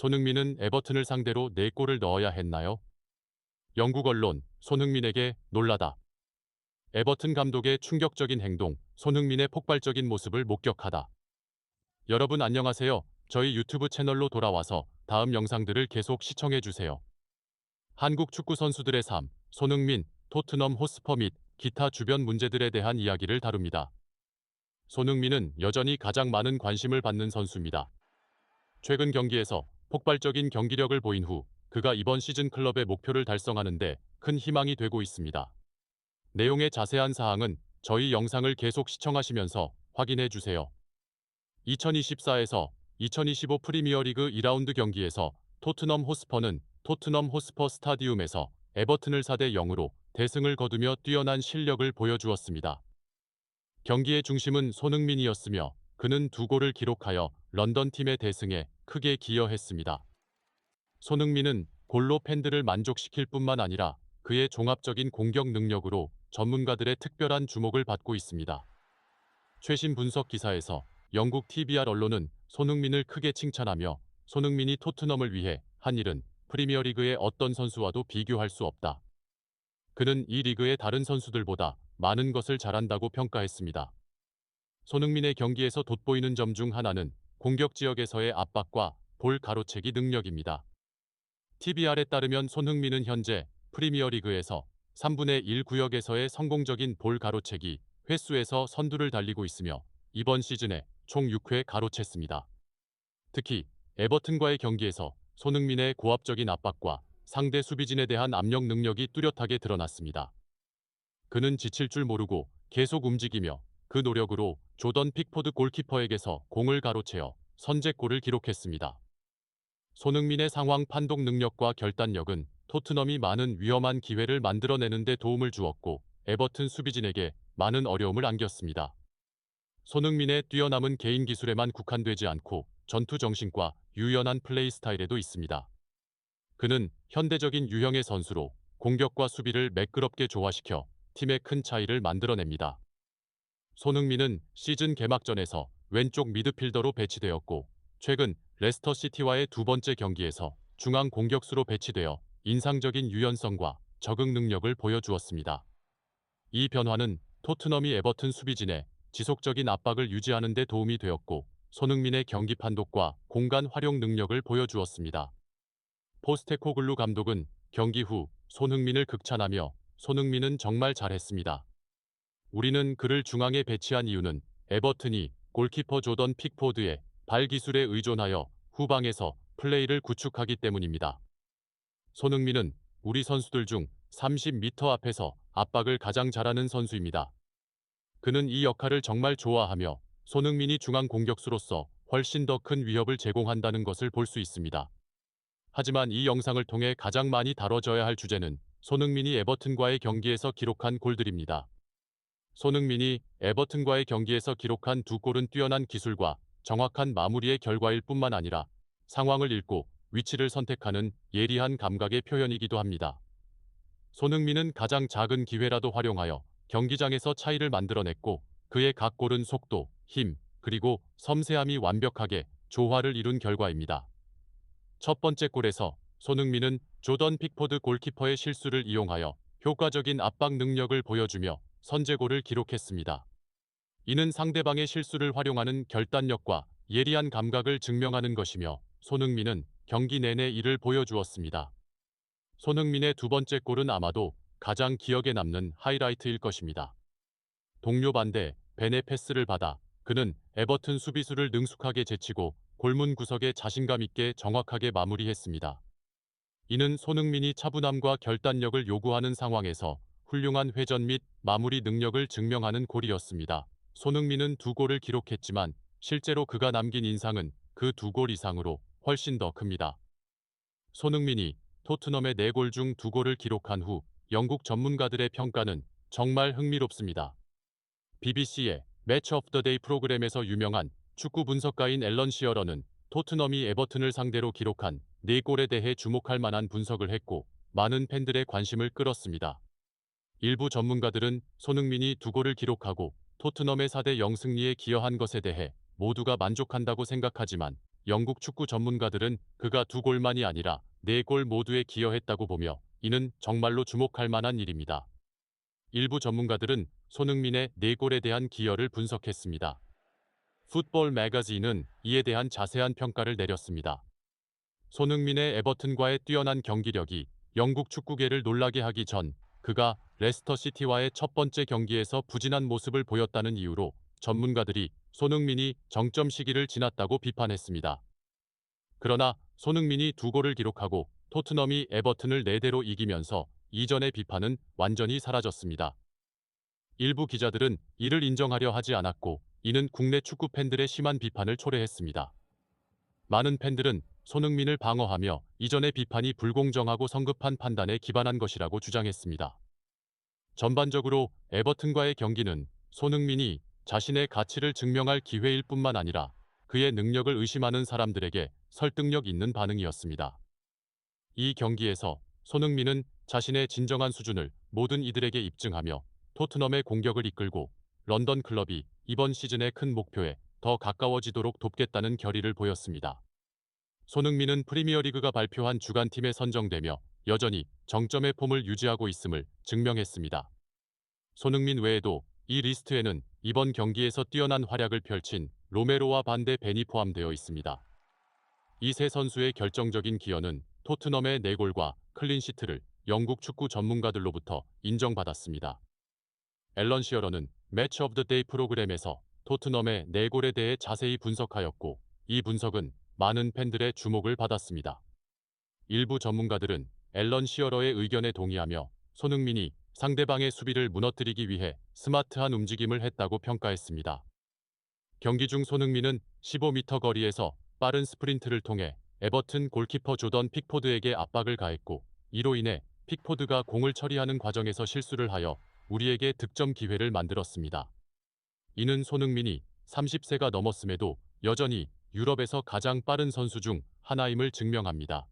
손흥민은 에버튼을 상대로 4골을 넣어야 했나요? 영국 언론, 손흥민에게 놀라다. 에버튼 감독의 충격적인 행동, 손흥민의 폭발적인 모습을 목격하다. 여러분 안녕하세요. 저희 유튜브 채널로 돌아와서 다음 영상들을 계속 시청해주세요. 한국 축구 선수들의 삶, 손흥민, 토트넘 호스퍼 및 기타 주변 문제들에 대한 이야기를 다룹니다. 손흥민은 여전히 가장 많은 관심을 받는 선수입니다. 최근 경기에서 폭발적인 경기력을 보인 후 그가 이번 시즌 클럽의 목표를 달성하는 데 큰 희망이 되고 있습니다. 내용의 자세한 사항은 저희 영상을 계속 시청하시면서 확인해 주세요. 2024에서 2025 프리미어리그 2라운드 경기에서 토트넘 호스퍼는 토트넘 호스퍼 스타디움에서 에버튼을 4대 0으로 대승을 거두며 뛰어난 실력을 보여주었습니다. 경기의 중심은 손흥민이었으며 그는 2골을 기록하여 런던 팀의 대승에 크게 기여했습니다. 손흥민은 골로 팬들을 만족시킬 뿐만 아니라 그의 종합적인 공격 능력으로 전문가들의 특별한 주목을 받고 있습니다. 최신 분석 기사에서 영국 TBR 언론은 손흥민을 크게 칭찬하며 손흥민이 토트넘을 위해 한 일은 프리미어리그의 어떤 선수와도 비교할 수 없다. 그는 이 리그의 다른 선수들보다 많은 것을 잘한다고 평가했습니다. 손흥민의 경기에서 돋보이는 점 중 하나는 공격 지역에서의 압박과 볼 가로채기 능력입니다. TBR에 따르면 손흥민은 현재 프리미어리그에서 3분의 1 구역에서의 성공적인 볼 가로채기 횟수에서 선두를 달리고 있으며 이번 시즌에 총 6회 가로챘습니다. 특히 에버튼과의 경기에서 손흥민의 고압적인 압박과 상대 수비진에 대한 압력 능력이 뚜렷하게 드러났습니다. 그는 지칠 줄 모르고 계속 움직이며 그 노력으로 조던 픽포드 골키퍼에게서 공을 가로채어 선제골을 기록했습니다. 손흥민의 상황 판독 능력과 결단력은 토트넘이 많은 위험한 기회를 만들어내는 데 도움을 주었고 에버튼 수비진에게 많은 어려움을 안겼습니다. 손흥민의 뛰어남은 개인 기술에만 국한되지 않고 전투 정신과 유연한 플레이 스타일에도 있습니다. 그는 현대적인 유형의 선수로 공격과 수비를 매끄럽게 조화시켜 팀의 큰 차이를 만들어냅니다. 손흥민은 시즌 개막전에서 왼쪽 미드필더로 배치되었고 최근 레스터 시티와의 2번째 경기에서 중앙 공격수로 배치되어 인상적인 유연성과 적응 능력을 보여주었습니다. 이 변화는 토트넘이 에버튼 수비진에 지속적인 압박을 유지하는 데 도움이 되었고 손흥민의 경기 판독과 공간 활용 능력을 보여주었습니다. 포스테코글루 감독은 경기 후 손흥민을 극찬하며 손흥민은 정말 잘했습니다. 우리는 그를 중앙에 배치한 이유는 에버튼이 골키퍼 조던 픽포드의 발 기술에 의존하여 후방에서 플레이를 구축하기 때문입니다. 손흥민은 우리 선수들 중 30m 앞에서 압박을 가장 잘하는 선수입니다. 그는 이 역할을 정말 좋아하며 손흥민이 중앙 공격수로서 훨씬 더 큰 위협을 제공한다는 것을 볼 수 있습니다. 하지만 이 영상을 통해 가장 많이 다뤄져야 할 주제는 손흥민이 에버튼과의 경기에서 기록한 골들입니다. 손흥민이 에버튼과의 경기에서 기록한 2골은 뛰어난 기술과 정확한 마무리의 결과일 뿐만 아니라 상황을 읽고 위치를 선택하는 예리한 감각의 표현이기도 합니다. 손흥민은 가장 작은 기회라도 활용하여 경기장에서 차이를 만들어냈고 그의 각 골은 속도, 힘, 그리고 섬세함이 완벽하게 조화를 이룬 결과입니다. 첫 번째 골에서 손흥민은 조던 픽포드 골키퍼의 실수를 이용하여 효과적인 압박 능력을 보여주며 선제골을 기록했습니다. 이는 상대방의 실수를 활용하는 결단력과 예리한 감각을 증명하는 것이며 손흥민은 경기 내내 이를 보여주었습니다. 손흥민의 2번째 골은 아마도 가장 기억에 남는 하이라이트일 것입니다. 동료 반대 벤의 패스를 받아 그는 에버튼 수비수를 능숙하게 제치고 골문 구석에 자신감 있게 정확하게 마무리했습니다. 이는 손흥민이 차분함과 결단력을 요구하는 상황에서 훌륭한 회전 및 마무리 능력을 증명하는 골이었습니다. 손흥민은 2골을 기록했지만 실제로 그가 남긴 인상은 그 2골 이상으로 훨씬 더 큽니다. 손흥민이 토트넘의 4골 중 2골을 기록한 후 영국 전문가들의 평가는 정말 흥미롭습니다. BBC의 매치 오브 더 데이 프로그램에서 유명한 축구 분석가인 앨런 시어러는 토트넘이 에버튼을 상대로 기록한 4골에 대해 주목할 만한 분석을 했고 많은 팬들의 관심을 끌었습니다. 일부 전문가들은 손흥민이 2골을 기록하고 토트넘의 4대 0 승리에 기여한 것에 대해 모두가 만족한다고 생각하지만 영국 축구 전문가들은 그가 2골만이 아니라 4골 모두에 기여했다고 보며 이는 정말로 주목할 만한 일입니다. 일부 전문가들은 손흥민의 4골에 대한 기여를 분석했습니다. 풋볼 매거진은 이에 대한 자세한 평가를 내렸습니다. 손흥민의 에버튼과의 뛰어난 경기력이 영국 축구계를 놀라게 하기 전 그가 레스터 시티와의 첫 번째 경기에서 부진한 모습을 보였다는 이유로 전문가들이 손흥민이 정점 시기를 지났다고 비판했습니다. 그러나 손흥민이 2골을 기록하고 토트넘이 에버튼을 4대로 이기면서 이전의 비판은 완전히 사라졌습니다. 일부 기자들은 이를 인정하려 하지 않았고 이는 국내 축구 팬들의 심한 비판을 초래했습니다. 많은 팬들은 손흥민을 방어하며 이전의 비판이 불공정하고 성급한 판단에 기반한 것이라고 주장했습니다. 전반적으로 에버튼과의 경기는 손흥민이 자신의 가치를 증명할 기회일 뿐만 아니라 그의 능력을 의심하는 사람들에게 설득력 있는 반응이었습니다. 이 경기에서 손흥민은 자신의 진정한 수준을 모든 이들에게 입증하며 토트넘의 공격을 이끌고 런던 클럽이 이번 시즌의 큰 목표에 더 가까워지도록 돕겠다는 결의를 보였습니다. 손흥민은 프리미어리그가 발표한 주간팀에 선정되며 여전히 정점의 폼을 유지하고 있음을 증명했습니다. 손흥민 외에도 이 리스트에는 이번 경기에서 뛰어난 활약을 펼친 로메로와 반데 벤이 포함되어 있습니다. 이 세 선수의 결정적인 기여는 토트넘의 4골과 클린시트를 영국 축구 전문가들로부터 인정받았습니다. 앨런 시어러는 매치 오브 더 데이 프로그램에서 토트넘의 4골에 대해 자세히 분석하였고 이 분석은 많은 팬들의 주목을 받았습니다. 일부 전문가들은 앨런 시어러의 의견에 동의하며 손흥민이 상대방의 수비를 무너뜨리기 위해 스마트한 움직임을 했다고 평가했습니다. 경기 중 손흥민은 15m 거리에서 빠른 스프린트를 통해 에버튼 골키퍼 조던 픽포드에게 압박을 가했고 이로 인해 픽포드가 공을 처리하는 과정에서 실수를 하여 우리에게 득점 기회를 만들었습니다. 이는 손흥민이 30세가 넘었음에도 여전히 유럽에서 가장 빠른 선수 중 하나임을 증명합니다.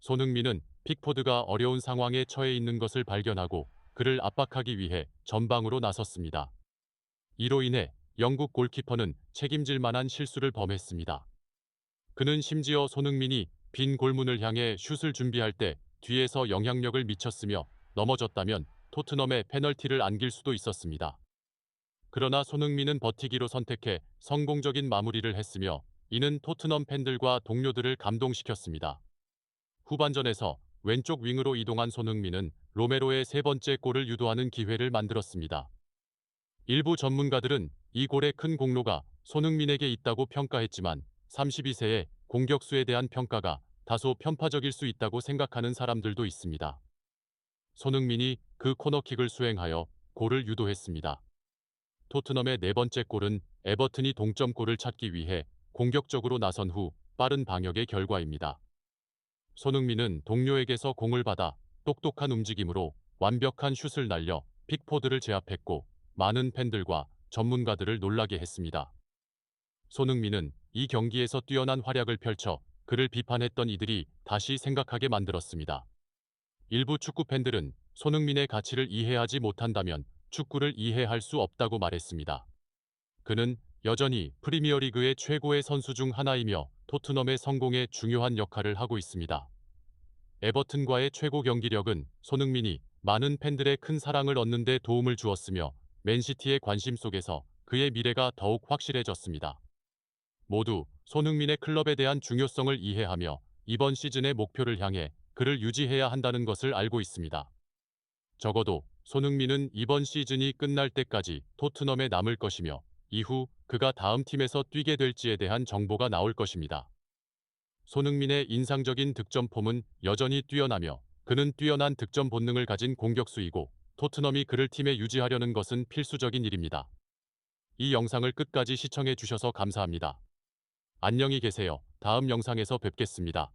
손흥민은 픽포드가 어려운 상황에 처해 있는 것을 발견하고 그를 압박하기 위해 전방으로 나섰습니다. 이로 인해 영국 골키퍼는 책임질 만한 실수를 범했습니다. 그는 심지어 손흥민이 빈 골문을 향해 슛을 준비할 때 뒤에서 영향력을 미쳤으며 넘어졌다면 토트넘에 페널티를 안길 수도 있었습니다. 그러나 손흥민은 버티기로 선택해 성공적인 마무리를 했으며 이는 토트넘 팬들과 동료들을 감동시켰습니다. 후반전에서 왼쪽 윙으로 이동한 손흥민은 로메로의 3번째 골을 유도하는 기회를 만들었습니다. 일부 전문가들은 이 골의 큰 공로가 손흥민에게 있다고 평가했지만 32세의 공격수에 대한 평가가 다소 편파적일 수 있다고 생각하는 사람들도 있습니다. 손흥민이 그 코너킥을 수행하여 골을 유도했습니다. 토트넘의 4번째 골은 에버튼이 동점골을 찾기 위해 공격적으로 나선 후 빠른 방역의 결과입니다. 손흥민은 동료에게서 공을 받아 똑똑한 움직임으로 완벽한 슛을 날려 픽포드를 제압했고 많은 팬들과 전문가들을 놀라게 했습니다. 손흥민은 이 경기에서 뛰어난 활약을 펼쳐 그를 비판했던 이들이 다시 생각하게 만들었습니다. 일부 축구 팬들은 손흥민의 가치를 이해하지 못한다면 축구를 이해할 수 없다고 말했습니다. 그는 여전히 프리미어리그의 최고의 선수 중 하나이며 토트넘의 성공에 중요한 역할을 하고 있습니다. 에버튼과의 최고 경기력은 손흥민이 많은 팬들의 큰 사랑을 얻는 데 도움을 주었으며 맨시티의 관심 속에서 그의 미래가 더욱 확실해졌습니다. 모두 손흥민의 클럽에 대한 중요성을 이해하며 이번 시즌의 목표를 향해 그를 유지해야 한다는 것을 알고 있습니다. 적어도 손흥민은 이번 시즌이 끝날 때까지 토트넘에 남을 것이며 이후 그가 다음 팀에서 뛰게 될지에 대한 정보가 나올 것입니다. 손흥민의 인상적인 득점 폼은 여전히 뛰어나며 그는 뛰어난 득점 본능을 가진 공격수이고 토트넘이 그를 팀에 유지하려는 것은 필수적인 일입니다. 이 영상을 끝까지 시청해 주셔서 감사합니다. 안녕히 계세요. 다음 영상에서 뵙겠습니다.